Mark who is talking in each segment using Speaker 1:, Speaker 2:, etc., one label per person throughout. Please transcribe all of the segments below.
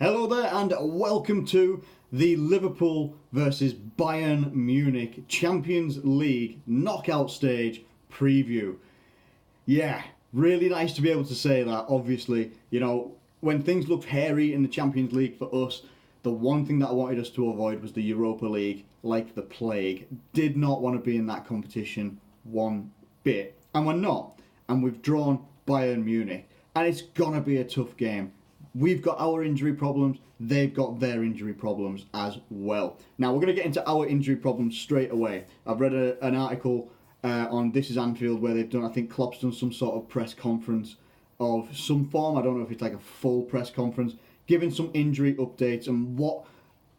Speaker 1: Hello there and welcome to the Liverpool versus Bayern Munich Champions League knockout stage preview. Yeah, really nice to be able to say that. Obviously, when things looked hairy in the Champions League for us, the one thing that I wanted us to avoid was the Europa League like the plague. Did not want to be in that competition one bit. And we're not. And we've drawn Bayern Munich. And it's going to be a tough game. We've got our injury problems, they've got their injury problems as well. Now, we're going to get into our injury problems straight away. I've read an article on This Is Anfield where they've done, I think Klopp's done some sort of press conference of some form. I don't know if it's like a full press conference, giving some injury updates and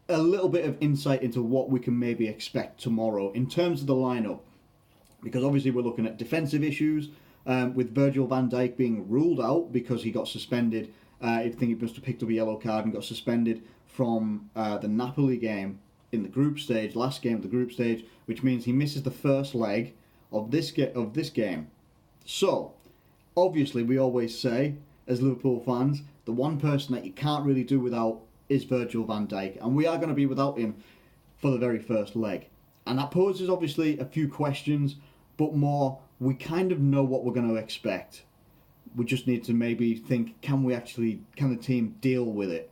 Speaker 1: a little bit of insight into what we can maybe expect tomorrow in terms of the lineup. Because obviously we're looking at defensive issues with Virgil van Dijk being ruled out because he got suspended. I think he must have picked up a yellow card and got suspended from the Napoli game in the group stage, last game of the group stage, which means he misses the first leg of this game. So, obviously, we always say, as Liverpool fans, the one person that you can't really do without is Virgil van Dijk, and we are going to be without him for the very first leg. And that poses, obviously, a few questions, but more, we kind of know what we're going to expect. We just need to maybe think, can the team deal with it?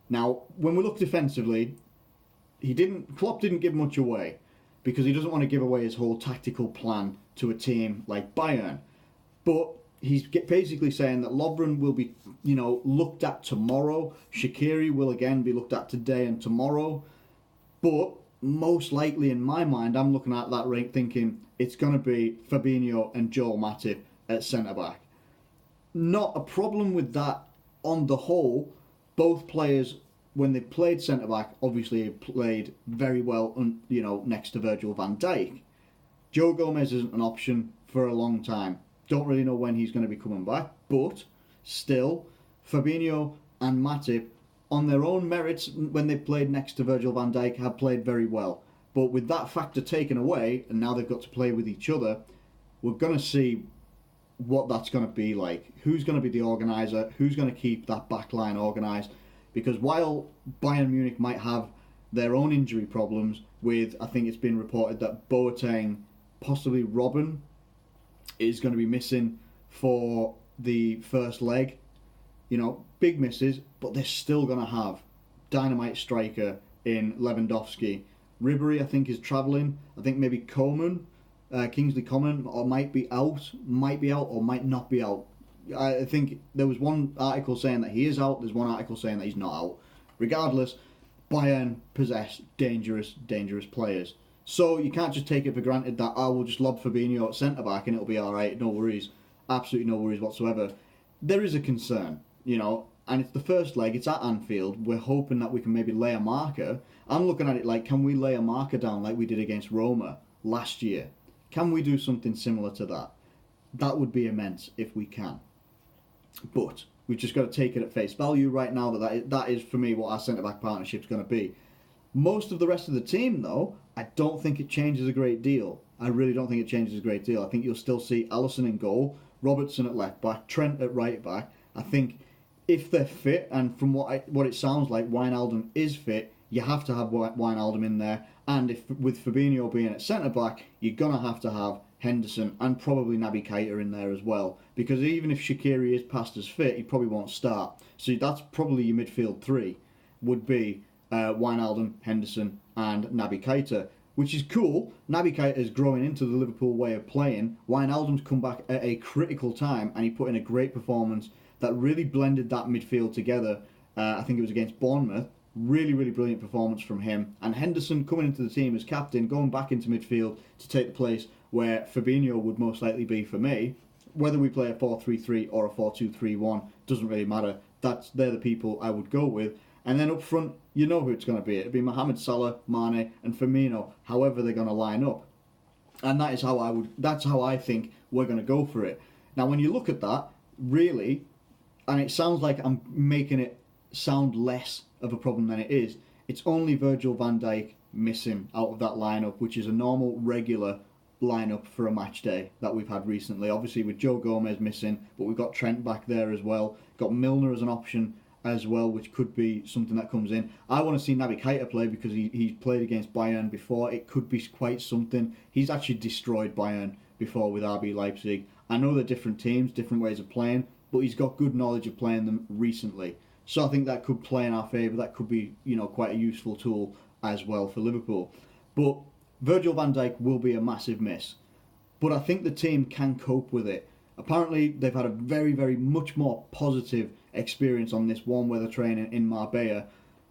Speaker 1: Now, when we look defensively, Klopp didn't give much away because he doesn't want to give away his whole tactical plan to a team like Bayern. But he's basically saying that Lovren will be, looked at tomorrow. Shaqiri will again be looked at today and tomorrow. But most likely, in my mind, I'm looking at that rate thinking it's going to be Fabinho and Joel Matip at centre-back. Not a problem with that on the whole. Both players, when they played centre-back, obviously played very well next to Virgil van Dijk. Joe Gomez isn't an option for a long time. Don't really know when he's going to be coming back, but still, Fabinho and Matip, on their own merits, when they played next to Virgil van Dijk, have played very well. But with that factor taken away, and now they've got to play with each other, we're going to see what that's going to be like. Who's going to be the organiser? Who's going to keep that back line organised? Because while Bayern Munich might have their own injury problems with, I think it's been reported that Boateng, possibly Robben, is going to be missing for the first leg. Big misses, but they're still going to have dynamite striker in Lewandowski. Ribery, I think, is travelling. I think maybe Kingsley Coman might be out or might not be out. I think there was one article saying that he is out, there's one article saying that he's not out. Regardless, Bayern possess dangerous players. So you can't just take it for granted that we'll just lob Fabinho at centre-back and it'll be alright, no worries. Absolutely no worries whatsoever. There is a concern, and it's the first leg, it's at Anfield. We're hoping that we can maybe lay a marker. I'm looking at it like, can we lay a marker down like we did against Roma last year? Can we do something similar to that? That would be immense if we can. But we've just got to take it at face value right now that is for me what our centre-back partnership is going to be. Most of the rest of the team, though, I don't think it changes a great deal. I really don't think it changes a great deal. I think you'll still see Alisson in goal, Robertson at left-back, Trent at right-back. I think if they're fit, and from what it sounds like, Wijnaldum is fit, you have to have Wijnaldum in there. And if with Fabinho being at centre-back, you're going to have Henderson and probably Naby Keita in there as well. Because even if Shaqiri is past as fit, he probably won't start. So that's probably your midfield three, would be Wijnaldum, Henderson and Naby Keita. Which is cool. Naby Keita is growing into the Liverpool way of playing. Wijnaldum's come back at a critical time and he put in a great performance that really blended that midfield together. I think it was against Bournemouth. Really, really brilliant performance from him. And Henderson coming into the team as captain, going back into midfield to take the place where Fabinho would most likely be for me. Whether we play a 4-3-3 or a 4-2-3-1 doesn't really matter. They're the people I would go with. And then up front, you know who it's going to be. It'll be Mohamed Salah, Mane and Firmino, however they're going to line up. And that's how I think we're going to go for it. Now, when you look at that, really, and it sounds like I'm making it sound less of a problem than it is, it's only Virgil van Dijk missing out of that lineup, which is a normal, regular lineup for a match day that we've had recently. Obviously with Joe Gomez missing, but we've got Trent back there as well. Got Milner as an option as well, which could be something that comes in. I want to see Naby Keita play because he's played against Bayern before. It could be quite something. He's actually destroyed Bayern before with RB Leipzig. I know they're different teams, different ways of playing, but he's got good knowledge of playing them recently. So I think that could play in our favour. That could be, quite a useful tool as well for Liverpool. But Virgil van Dijk will be a massive miss. But I think the team can cope with it. Apparently, they've had a very, very much more positive experience on this warm weather training in Marbella.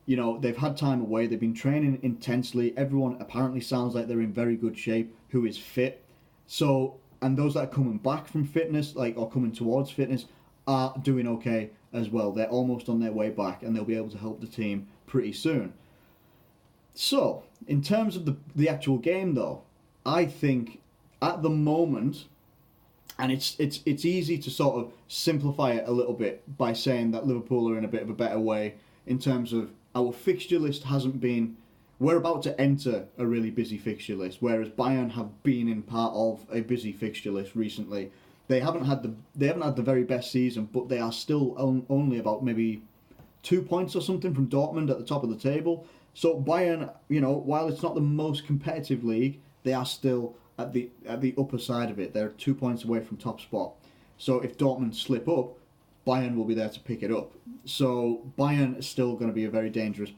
Speaker 1: They've had time away. They've been training intensely. Everyone apparently sounds like they're in very good shape, who is fit. So, and those that are coming back from fitness, or coming towards fitness, are doing okay as well. They're almost on their way back, and they'll be able to help the team pretty soon. So, in terms of the actual game, though, I think at the moment, and it's easy to sort of simplify it a little bit by saying that Liverpool are in a bit of a better way in terms of our fixture list hasn't been. We're about to enter a really busy fixture list, whereas Bayern have been in part of a busy fixture list recently. They haven't had the very best season, but they are still only about maybe 2 points or something from Dortmund at the top of the table. So Bayern, while it's not the most competitive league, they are still at the upper side of it. They're 2 points away from top spot. So if Dortmund slip up, Bayern will be there to pick it up. So Bayern is still going to be a very dangerous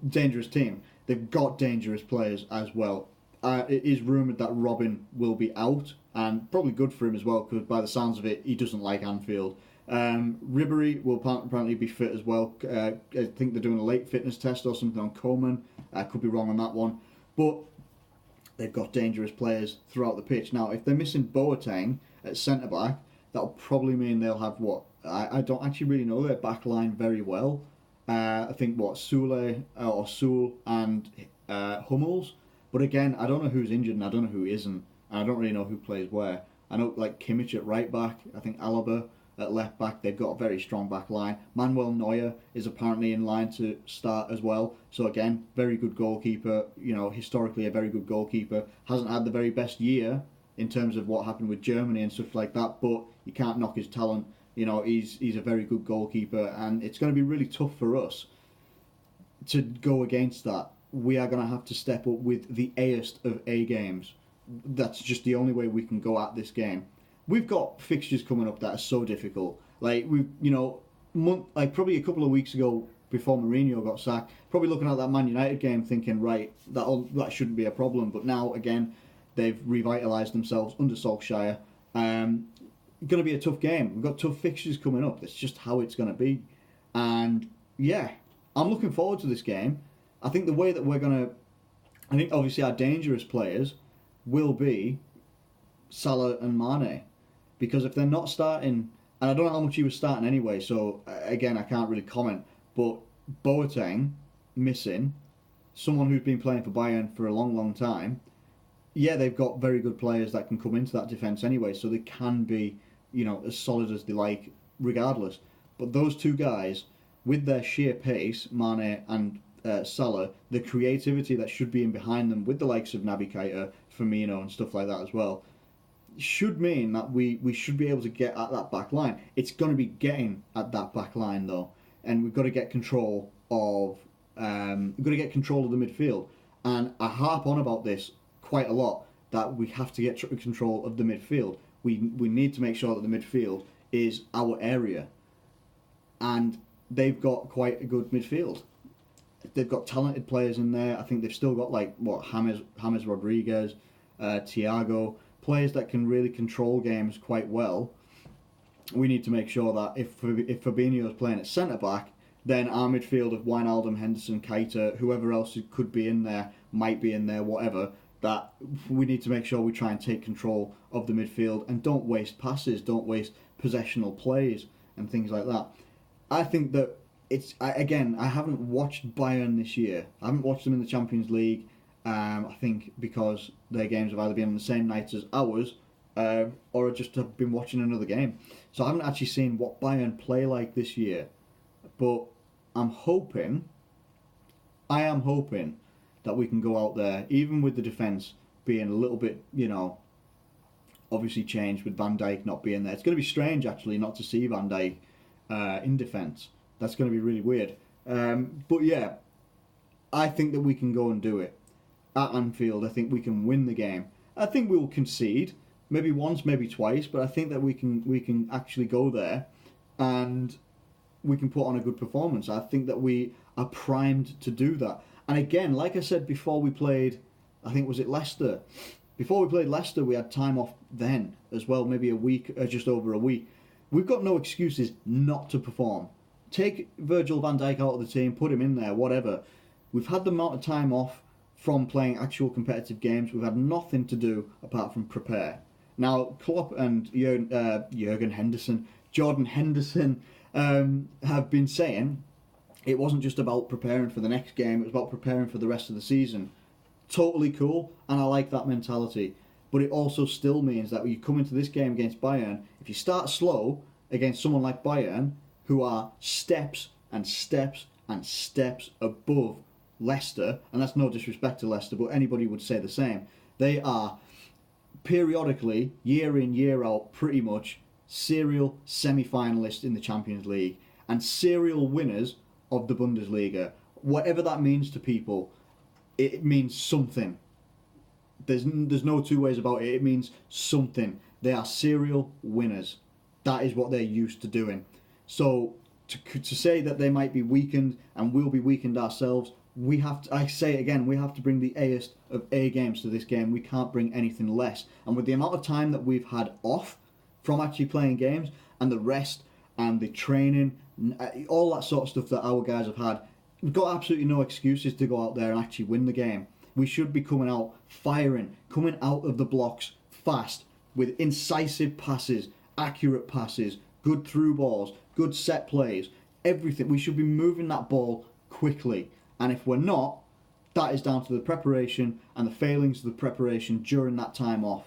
Speaker 1: dangerous team. They've got dangerous players as well. It is rumoured that Robin will be out, and probably good for him as well, because by the sounds of it, he doesn't like Anfield. Ribéry will apparently be fit as well. I think they're doing a late fitness test or something on Coman. I could be wrong on that one. But they've got dangerous players throughout the pitch. Now, if they're missing Boateng at centre-back, that'll probably mean they'll have I don't actually really know their back line very well. I think Sule or Sul and Hummels. But again, I don't know who's injured and I don't know who isn't. And I don't really know who plays where. I know Kimmich at right back. I think Alaba at left back. They've got a very strong back line. Manuel Neuer is apparently in line to start as well. So again, very good goalkeeper. Historically a very good goalkeeper. Hasn't had the very best year in terms of what happened with Germany and stuff like that. But you can't knock his talent. He's a very good goalkeeper, and it's going to be really tough for us to go against that. We are going to have to step up with the A-est of A games. That's just the only way we can go at this game. We've got fixtures coming up that are so difficult. Probably a couple of weeks ago, before Mourinho got sacked, probably looking at that Man United game thinking, right, that shouldn't be a problem. But now, again, they've revitalised themselves under Solskjaer. Going to be a tough game. We've got tough fixtures coming up. That's just how it's going to be. And, yeah, I'm looking forward to this game. I think the way that I think obviously our dangerous players will be Salah and Mane. Because if they're not starting, and I don't know how much he was starting anyway, so again, I can't really comment, but Boateng missing, someone who's been playing for Bayern for a long, long time, yeah, they've got very good players that can come into that defence anyway, so they can be, as solid as they like regardless. But those two guys, with their sheer pace, Mane and Salah, the creativity that should be in behind them with the likes of Naby Keita, Firmino and stuff like that as well, should mean that we should be able to get at that back line. It's going to be getting at that back line though, and we've got to get control of the midfield. And I harp on about this quite a lot, that we have to get control of the midfield. We need to make sure that the midfield is our area, and they've got quite a good midfield. They've got talented players in there. I think they've still got James Rodriguez, Thiago, players that can really control games quite well. We need to make sure that if Fabinho is playing at centre back, then our midfield of Wijnaldum, Henderson, Keita, whoever else could be in there, might be in there, whatever, that we need to make sure we try and take control of the midfield and don't waste passes, don't waste possessional plays and things like that. I think that I haven't watched Bayern this year. I haven't watched them in the Champions League. I think because their games have either been on the same night as ours, or I just have been watching another game. So I haven't actually seen what Bayern play like this year. But I am hoping that we can go out there, even with the defence being a little bit, obviously changed with Van Dijk not being there. It's going to be strange, actually, not to see Van Dijk in defence. That's going to be really weird. But yeah, I think that we can go and do it at Anfield. I think we can win the game. I think we'll concede, maybe once, maybe twice, but I think that we can actually go there and we can put on a good performance. I think that we are primed to do that. And again, like I said before we played, I think was it Leicester? Before we played Leicester, we had time off then as well, maybe a week, just over a week. We've got no excuses not to perform. Take Virgil van Dijk out of the team, put him in there, whatever. We've had the amount of time off from playing actual competitive games. We've had nothing to do apart from prepare. Now, Klopp and Jordan Henderson have been saying it wasn't just about preparing for the next game, it was about preparing for the rest of the season. Totally cool, and I like that mentality. But it also still means that when you come into this game against Bayern, if you start slow against someone like Bayern, who are steps and steps and steps above Leicester, and that's no disrespect to Leicester, but anybody would say the same. They are periodically, year in, year out, pretty much serial semi-finalists in the Champions League and serial winners of the Bundesliga. Whatever that means to people, it means something. There's no two ways about it. It means something. They are serial winners. That is what they're used to doing. So to say that they might be weakened and we'll be weakened ourselves, we have to, I say it again, we have to bring the A-est of A games to this game. We can't bring anything less. And with the amount of time that we've had off from actually playing games and the rest and the training, all that sort of stuff that our guys have had, we've got absolutely no excuses to go out there and actually win the game. We should be coming out firing, coming out of the blocks fast with incisive passes, accurate passes, good through balls, good set plays, everything. We should be moving that ball quickly. And if we're not, that is down to the preparation and the failings of the preparation during that time off.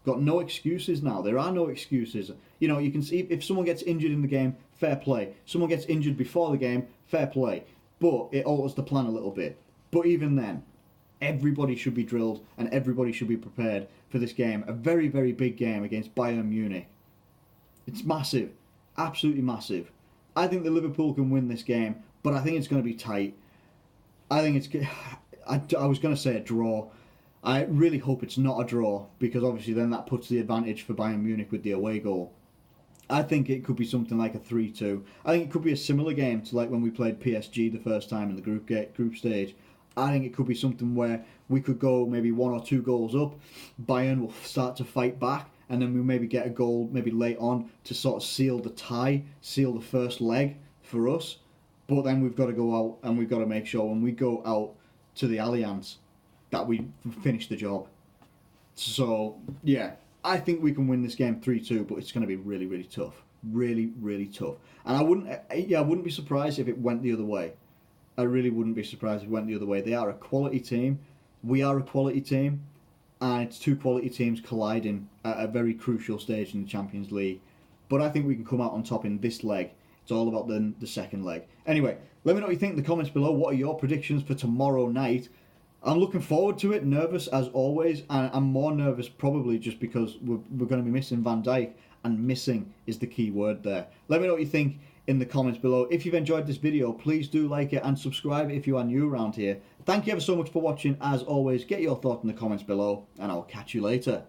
Speaker 1: Got no excuses now. There are no excuses. You know, you can see if someone gets injured in the game, fair play. Someone gets injured before the game, fair play. But it alters the plan a little bit. But even then, everybody should be drilled and everybody should be prepared for this game. A very, very big game against Bayern Munich. It's massive. Absolutely massive. I think that Liverpool can win this game, but I think it's going to be tight. I think it's... I was going to say a draw. I really hope it's not a draw, because obviously then that puts the advantage for Bayern Munich with the away goal. I think it could be something like a 3-2. I think it could be a similar game to like when we played PSG the first time in the group stage. I think it could be something where we could go maybe 1 or 2 goals up. Bayern will start to fight back, and then we maybe get a goal maybe late on to sort of seal the tie, seal the first leg for us. But then we've got to go out and we've got to make sure when we go out to the Allianz that we finish the job. So, yeah, I think we can win this game 3-2, but it's going to be really, really tough. Really, really tough. And I wouldn't be surprised if it went the other way. I really wouldn't be surprised if it went the other way. They are a quality team. We are a quality team. And it's two quality teams colliding at a very crucial stage in the Champions League. But I think we can come out on top in this leg. It's all about the second leg. Anyway, let me know what you think in the comments below. What are your predictions for tomorrow night? I'm looking forward to it, nervous as always, and I'm more nervous probably just because we're going to be missing Van Dijk, and missing is the key word there. Let me know what you think in the comments below. If you've enjoyed this video, please do like it and subscribe if you are new around here. Thank you ever so much for watching. As always, get your thoughts in the comments below, and I'll catch you later.